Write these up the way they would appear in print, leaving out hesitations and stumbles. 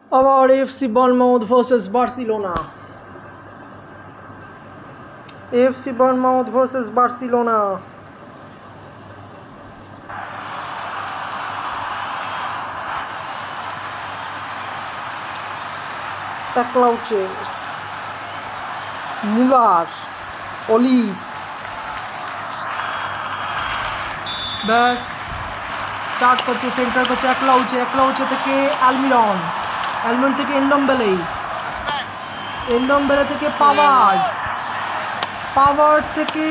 Our AFC Bournemouth versus Barcelona. AFC Bournemouth versus Barcelona. Eklauche, Mular, Olis. ব্যাস start করছে, centre করছে একলাউচে থেকে অ্যালমিরন থেকে এন্ডমবেলে থেকে পাওয়ার্ড থেকে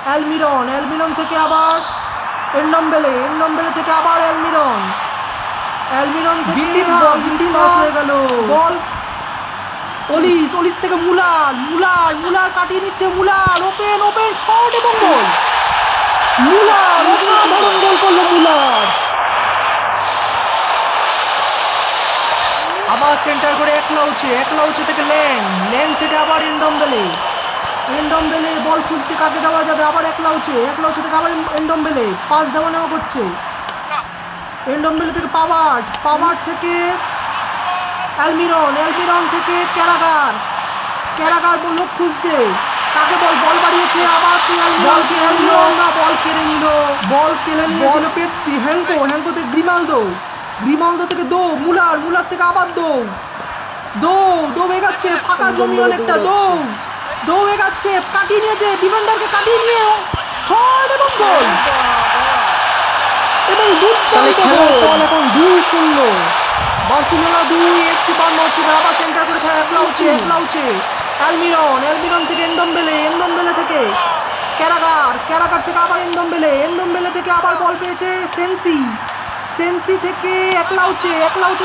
অ্যালমিরন থেকে আবার এন্ডমবেলে থেকে আবার অ্যালমিরন থেকে ভিতিনা হয়ে গেল বল। ওলিস থেকে মুলার কাটিয়ে নিচ্ছে, ওপেন শট এবং গোল। অসাধারণ গোল করলো মুলার। আবার সেন্টার করে একলাউচে থেকে লেন থেকে আবার এন্ডমবেলে বল খুঁজছে কাকে দেওয়া যাবে, আবার একলাউচে থেকে আবার এন্ডমবেলে পাস দেওয়া নেওয়া করছে। এন্ডমবেলে থেকে পাওয়ার্ড থেকে অ্যালমিরন থেকে ক্যারাগার বল খুঁজছে কাকে, বল বাড়িয়েছে, আবার সেই বল কেড়ে নিয়েছিল পেত্তি। হ্যাঙ্কো থেকে গ্রিমালদো থেকে মুলার থেকে আবার দৌ এগাচ্ছে, ফাঁকা জমি অনেকটা দৌ এগাচ্ছে, কাটিয়ে নিয়েছে, ডিফেন্ডারকে কাটিয়ে নিয়ে শট এবং গোল। এবং এখন 2-0, বার্সেলোনা 2 এফসি বার্নমাউথ। আবার সেন্টার করে খেলা একলাউচে অ্যালমিরন থেকে এন্ডমবেলে থেকে ক্যারাগার থেকে আবার এন্ডমবেলে থেকে আবার বল পেয়েছে সেন্সি থেকে একলাউচে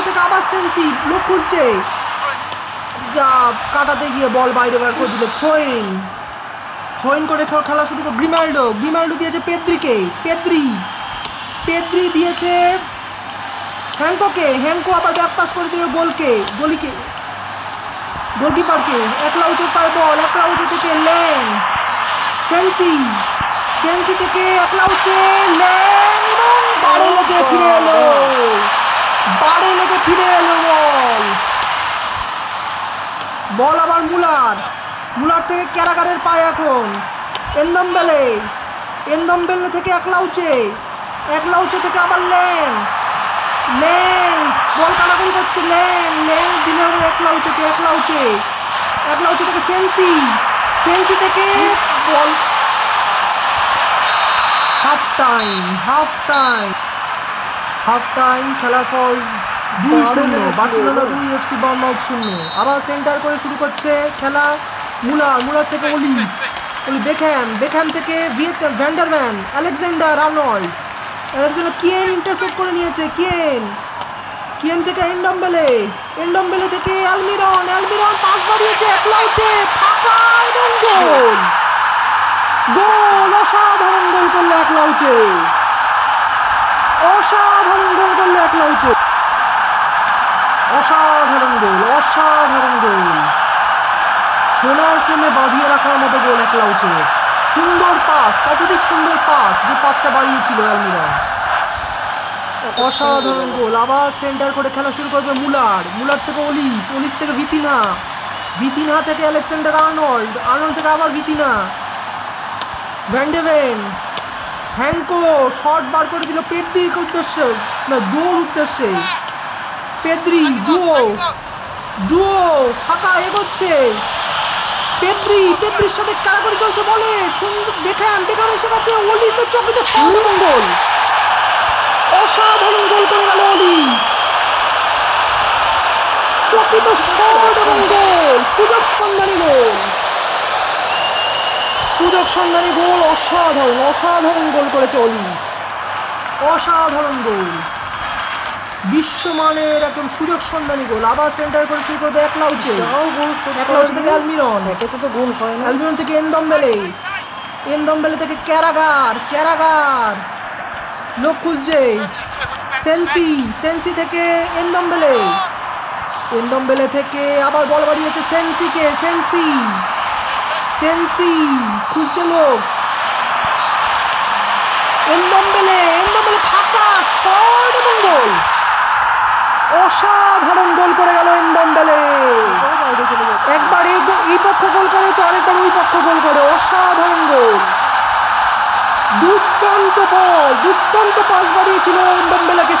থেকে আবার সেন্সি লোক খুঁজছে, যা কাটাতে গিয়ে বল বাইরে বার করে দিল। থ্রোইন করে খেলা শুরু করে গ্রিমাল্ডো দিয়েছে পেদ্রি দিয়েছে হ্যাঙ্কো আবার ব্যাক পাস করে দিল গোলকিপারকে। একলাউচের পায়ে বল, একলাউচে থেকে সেন্সি থেকে একলাউচে এবং বারে লেগে ফিরে এলো বল আবার মুলার থেকে ক্যারাগারের পায়ে এখন এন্ডমবেলে থেকে একলাউচে থেকে আবার লেন বল কাটাকাটি করছে, দিলে হবে একলাউচে থেকে সেন্সি থেকে বল। হাফ টাইম খেলার ফল 2-0, বার্সেলোনা 2 এফসি বার্নমাউথ 0। আবার সেন্টার করে শুরু করছে খেলা মুলার থেকে বেকহ্যাম থেকে ভ্যান্ডারম্যান, আলেকজান্ডার আর্নল্ড, কিয়েন ইন্টারসেপ্ট করে নিয়েছে, কিয়েন থেকে এন্ডমবেলে থেকে অ্যালমিরন পাস বাড়িয়েছে, একলাউচে ফাঁকা এবং গোল। অসাধারণ গোল করলো একলাউচে, অসাধারণ গোল। সোনার ফ্রেমে বাঁধিয়ে রাখার মতো গোল একলাউচের। সুন্দর পাস, অত্যধিক সুন্দর পাস, যে পাসটা বাড়িয়েছিল অ্যালমিরন। অসাধারণ গোল। আবার সেন্টার করে খেলা শুরু করবে মুলার থেকে ওলিস থেকে ভিতিনা থেকে আলেকজান্ডার আর্নল্ড থেকে আবার ভিতিনা, ভ্যান্ডেভেন, হ্যাঙ্কো শট বার করে দিল পেদ্রির উদ্দেশ্যে, পেদ্রি ডুও ফাঁকা এগোচ্ছে, পেদ্রির সাথে কারাকরি চলছে বলে, সুন্দর বেকহ্যাম এসে গেছে, ওলিসের চকিতে শট এবং গোল। অসাধারণ গোল করে গেল ওলিস, চকিত শট এবং গোল, সুযোগ সন্ধানী গোল। অসাধারণ গোল করেছে ওলিস, অসাধারণ গোল, বিশ্বমানের একদম সুযোগ সন্ধানী গোল। আবার সেন্টার করে শুরু করবে একলাউচে থেকে অ্যালমিরন থেকে এন্ডমবেলে থেকে ক্যারাগার লোক খুঁজছে, সেন্সি থেকে এন্ডমবেলে থেকে আবার বল বাড়িয়েছে সেন্সি খুঁজছে লোক, এন্ডমবেলে ফাঁকা শট এবং গোল। অসাধারণ গোল করে গেল এনডম্বেলে। একবার এই পক্ষ গোল করে তো আরেকবার ওই পক্ষ গোল করে, অসাধারণ গোল। দুর্দান্ত বল, দুর্দান্ত পাস বাড়িয়েছিল এনডম্বেলেকে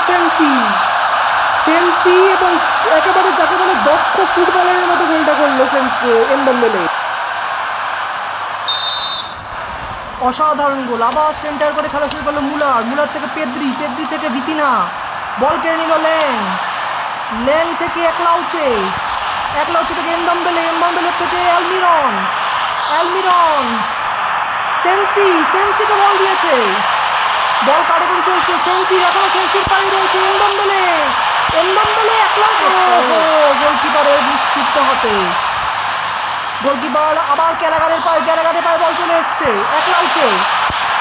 সেন্সি এবং একেবারে যাকে বলে দক্ষ ফুটবলের মতো গোলটা করলো এনডম্বেলে। অসাধারণ গোল। আবার সেন্টার করে খেলা শুরু করলো মুলার থেকে পেদ্রি থেকে ভিতিনা, বল কেড়ে নিল ল্যাং থেকে একলাউচে থেকে এনডম্বেলে থেকে অ্যালমিরন সেন্সিকে বল দিয়েছে, বল কাটাকাটি চলছে, এখনো সেন্সির পায়ে রয়েছে এনডম্বেলে গোলকিপারের নিশ্চিত হাতে। গোলকিপার আবার গ্যালাগারের পায়ে বল চলে এসছে,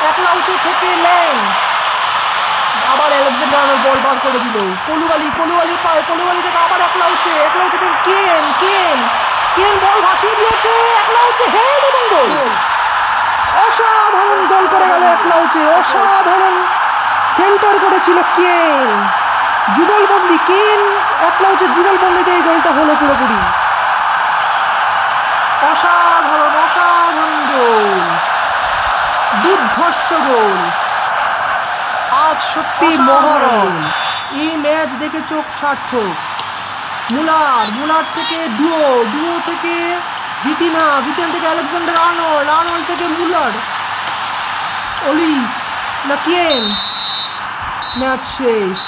একলাউচে থেকে ল্যাং, আবার আলেকজান্ডার আর্নল্ড বল বার করে দিল। কলুবালি থেকে আবার একলাউচে থেকে কেন বল ভাসিয়ে দিয়েছে, একলাউচে হেড এবং গোল। অসাধারণ গোল করে গেল একলাউচে, অসাধারণ সেন্টার করেছিল যুগলবন্দি একলাউচের যুগলবন্দিতে এই গোলটা হলো পুরোপুরি। অসাধারণ গোল, দুর্ধর্ষ গোল। আজ সত্যি মহারণ। এই ম্যাচ দেখে চোখ সার্থক। মুলার থেকে ডুও থেকে ভিতিনা থেকে আলেকজান্ডার আর্নল্ড থেকে মুলার, অলিস না কেন, ম্যাচ শেষ।